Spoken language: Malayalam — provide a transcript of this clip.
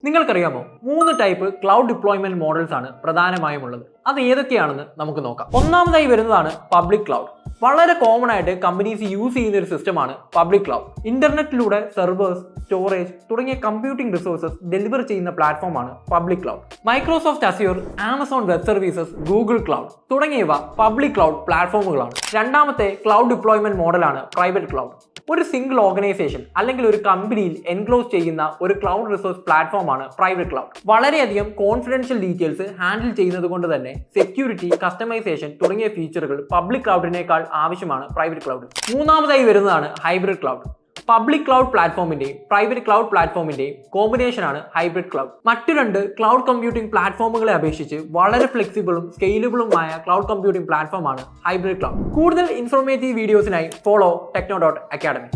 നിങ്ങൾക്കറിയാമോ 3 ടൈപ്പ് ക്ലൗഡ് ഡിപ്ലോയ്മെന്റ് മോഡൽസ് ആണ് പ്രധാനമായും ഉള്ളത്. അത് ഏതൊക്കെയാണെന്ന് നമുക്ക് നോക്കാം. ഒന്നാമതായി വരുന്നതാണ് പബ്ലിക് ക്ലൗഡ്. വളരെ കോമൺ ആയിട്ട് കമ്പനീസ് യൂസ് ചെയ്യുന്ന ഒരു സിസ്റ്റമാണ് പബ്ലിക് ക്ലൗഡ്. ഇന്റർനെറ്റിലൂടെ സെർവേഴ്സ്, സ്റ്റോറേജ് തുടങ്ങിയ കമ്പ്യൂട്ടിംഗ് റിസോഴ്സസ് ഡെലിവർ ചെയ്യുന്ന പ്ലാറ്റ്ഫോമാണ് public cloud. Microsoft Azure, Amazon web services, Google cloud തുടങ്ങിയവ പബ്ലിക് ക്ലൗഡ് പ്ലാറ്റ്ഫോമുകളാണ്. രണ്ടാമത്തെ ക്ലൗഡ് ഡിപ്ലോയ്മെന്റ് മോഡലാണ് പ്രൈവറ്റ് ക്ലൗഡ്. ഒരു സിംഗിൾ ഓർഗനൈസേഷൻ അല്ലെങ്കിൽ ഒരു കമ്പനിയിൽ എൻക്ലോസ് ചെയ്യുന്ന ഒരു ക്ലൗഡ് റിസോഴ്സ് പ്ലാറ്റ്ഫോമാണ് പ്രൈവറ്റ് ക്ലൗഡ്. വളരെയധികം കോൺഫിഡൻഷ്യൽ ഡീറ്റെയിൽസ് ഹാൻഡിൽ ചെയ്യുന്നത് കൊണ്ട് തന്നെ സെക്യൂരിറ്റി, കസ്റ്റമൈസേഷൻ തുടങ്ങിയ ഫീച്ചറുകൾ പബ്ലിക് ക്ലൗഡിനേക്കാൾ ആവശ്യമാണ് പ്രൈവറ്റ് ക്ലൗഡ്. മൂന്നാമതായി വരുന്നതാണ് ഹൈബ്രിഡ് ക്ലൗഡ്. പബ്ലിക് ക്ലൗഡ് പ്ലാറ്റ്ഫോമിന്റെയും പ്രൈവറ്റ് ക്ലൗഡ് പ്ലാറ്റ്ഫോമിന്റെയും കോമ്പിനേഷനാണ് ഹൈബ്രിഡ് ക്ലൗഡ്. മറ്റു രണ്ട് ക്ലൗഡ് കമ്പ്യൂട്ടിംഗ് പ്ലാറ്റ്ഫോമുകളെ അപേക്ഷിച്ച് വളരെ ഫ്ലെക്സിബിളും സ്കെയിലബിളുമായ ക്ലൗഡ് കമ്പ്യൂട്ടിംഗ് പ്ലാറ്റ്ഫോമാണ് ഹൈബ്രിഡ് ക്ലൗഡ്. കൂടുതൽ ഇൻഫോർമേറ്റീവ് വീഡിയോസിനായി ഫോളോ ടെക്നോ.academy.